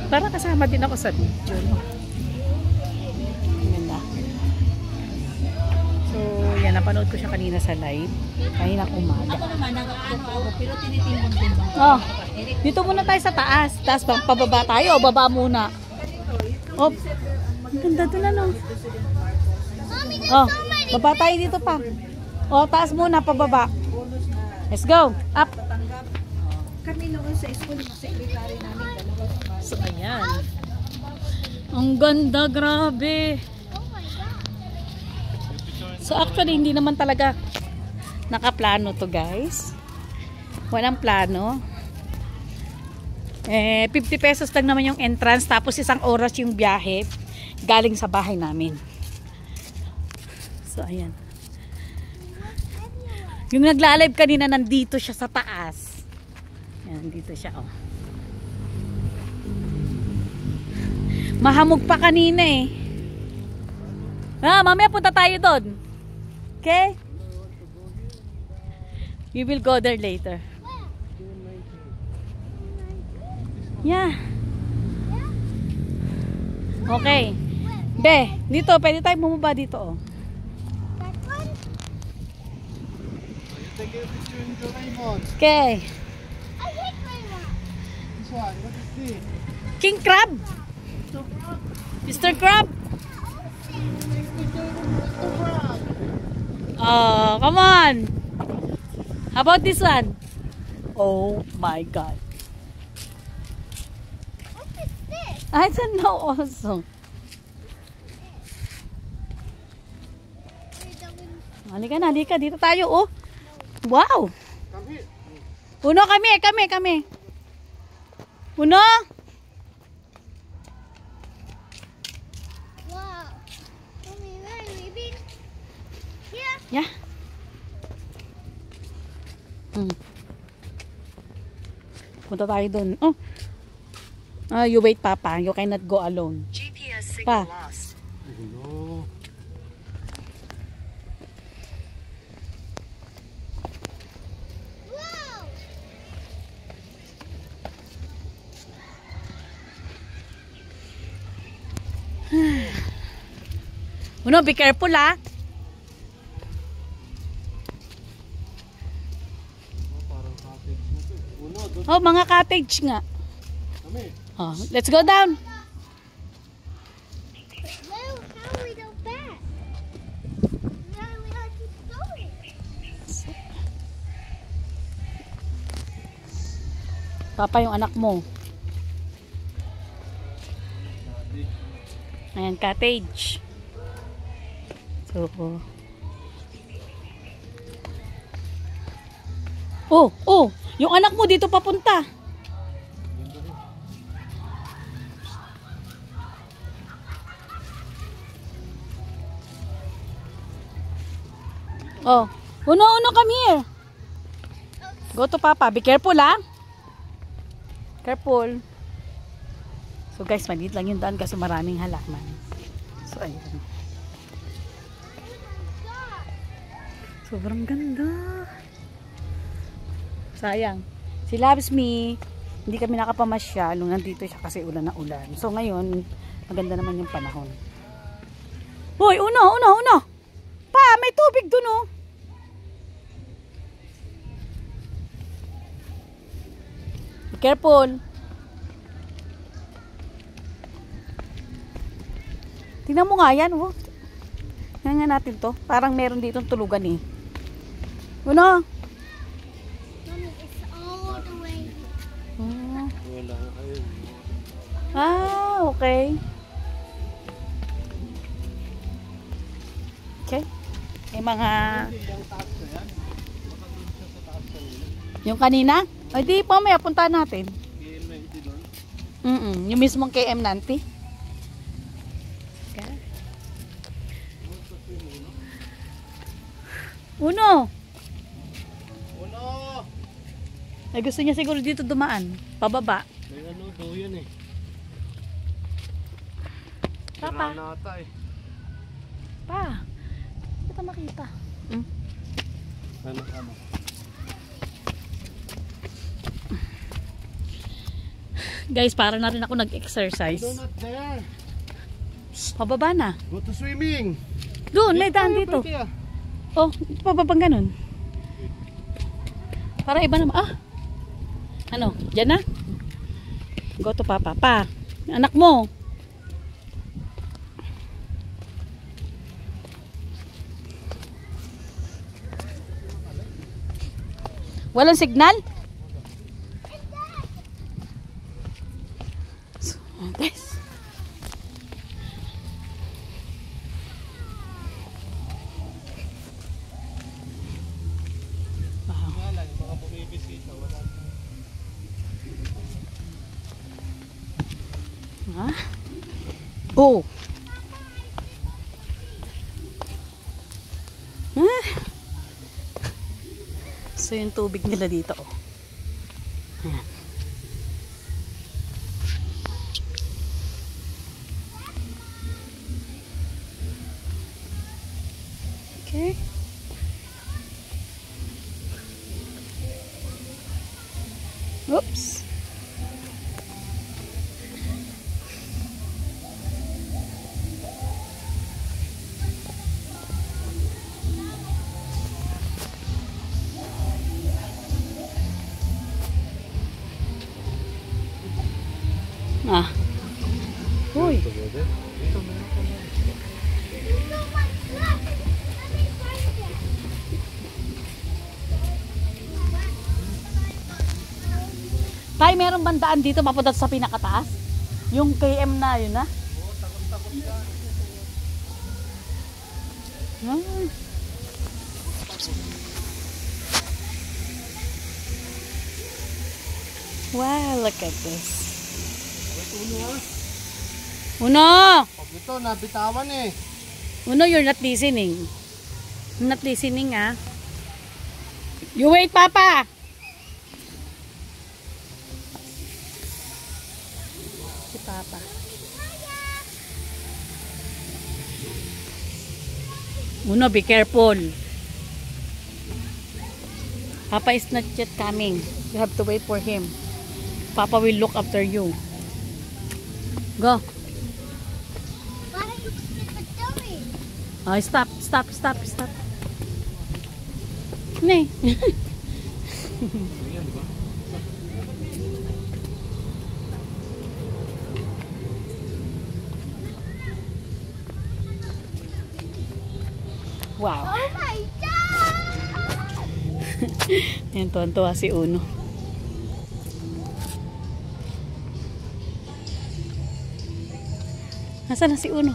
Para kasama din ako sa video, no? Ganda. So, yan. Napanood ko siya kanina sa live. Kaninang umaga. Ako naman, nag-ano ako, pero tinitimbang-timbang. Oh, dito muna tayo sa taas. Taas bang pababa tayo o baba muna? Oh, ang ganda doon ano. Oh, baba tayo dito pa. Oh, taas muna, pababa. Let's go. Up. Kami noon sa school, yung secretary namin, dalawa. So, ayan. Ang ganda, grabe. So, actually, hindi naman talaga nakaplano to, guys. Walang plano. 50 pesos lang naman yung entrance, tapos 1 oras yung biyahe galing sa bahay namin. So, ayan. Yung nagla-live kanina, nandito siya sa taas. Ayan, dito siya, oh. Mahamog pa kanina eh. Mamaya punta tayo doon. Okay? We will go there later. Yeah. Okay. Be, dito, pwede tayo bumaba dito, oh. Okay. King Crab? Mr. Crab? Oh, come on. How about this one? Oh my God. What is this? I don't know also. Halika na, halika. Dito tayo, oh. Wow. Uno, kami. Uno. Wow. Mommy, where are we leaving? Here? Yeah. Punta tayo doon. Oh. You wait, Papa. You cannot go alone. GPS Pa. signal lost. Wow. Uno, be careful, ah. Oh, mga cottage nga. Oh, let's go down. Well, how we go back? Now we have to keep going. Papa, yung anak mo. Ayan, cottage. So, oh, yung anak mo dito papunta. Oh, uno, come here. Go to Papa. Be careful, ah. Careful. So guys, maliit lang yung daan kasi maraming halaman. So ayun. Sobrang ganda. Sayang. Si Loves Me, hindi kami nakapamasyal nung nandito siya kasi ulan na ulan. So ngayon, maganda naman yung panahon. Hoy, uno. Pa, may tubig dun, oh. Be careful. Tingnan mo nga yan, oh. Tingnan nga natin to. Parang meron dito tulugan, eh. Uno. Mommy, it's all the way. Okay. Okay. May mga... Yung kanina? Ay, di pa may puntahan natin. Yung mismong KM90. Okay. Uno. Ay, gusto niya siguro dito dumaan. Pababa. May ano daw yan eh. Papa. Nata eh. Pa. Kita makita. Guys, para na rin ako nag-exercise. No, not there. Pababa na. Go to swimming. Doon, may daan dito. Oh, pababang ganun. Para iba naman. Ah! Ano? Diyan na? Go to papa. Pa, anak mo. Walang signal? So, guys. Ha? Oh. Ah. So yung tubig nila dito, oh. Ayan. Okay. Oops. Ah. Uy. Tay, meron bandaan dito mapunta sa pinakataas? Yung KM na yun, ha? Oo, takot-takot siya. Wow, look at this. Uno! Pag ito, nabitawan eh. Uno, you're not listening. You're not listening, ah. You wait, Papa! Si Papa. Uno, be careful. Papa is not yet coming. You have to wait for him. Papa will look after you. Go. Why don't you skip the dory? Oh, stop, stop, stop, stop. Nee. Wow. Oh my God! Yan, tuwan-tuwa si Uno. Nasaan na si Uno?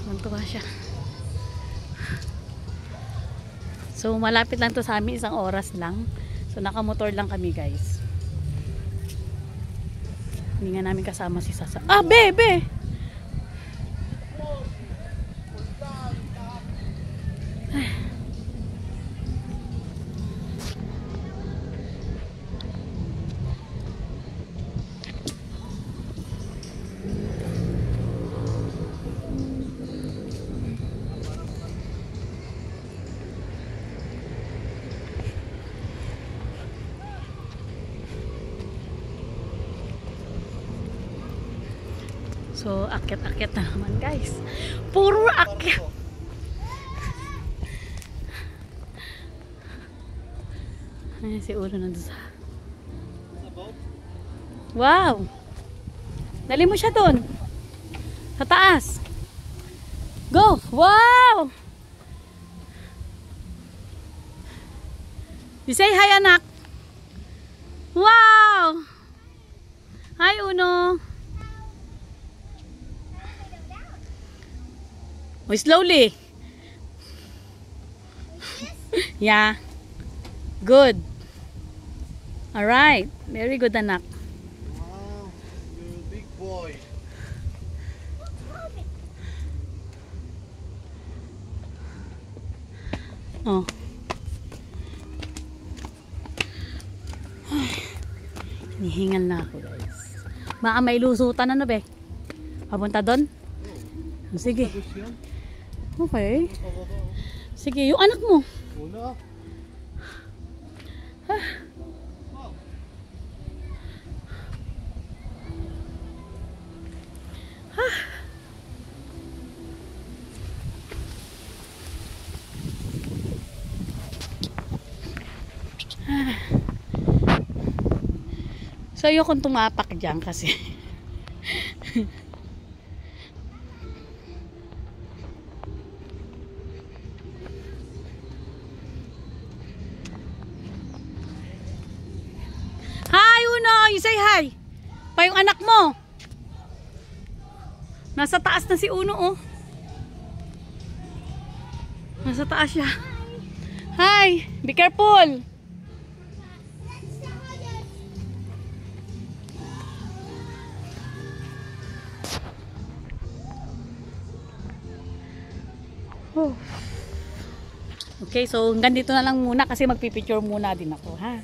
Tuwan-tuwa siya. So, malapit lang to sa amin, 1 oras lang. So, nakamotor lang kami, guys. Hindi nga namin kasama si Sasa. Ah, bebe! So, akyat-akyat na naman, guys. Puro akyat. Ayan si Uno nandun sa... Wow! Dali mo siya dun. Sa taas. Go! Wow! You say hi, anak. Wow! Hi, Uno. Oh, slowly. Yeah. Good. All right. Very good, anak. Wow, you're a big boy. Oh. Hinihingal na ako, guys. Baka may lusutan, ano, be? Papunta doon? Sige. Okay. Sige, yung anak mo. Una. So, ayokong tumapak dyan kasi. Hi, Uno! You say hi! Pa yung anak mo. Nasa taas na si Uno, oh. Nasa taas siya. Hi! Be careful! Oh. Okay, so hanggang dito na lang muna kasi magpipicture muna din ako, ha?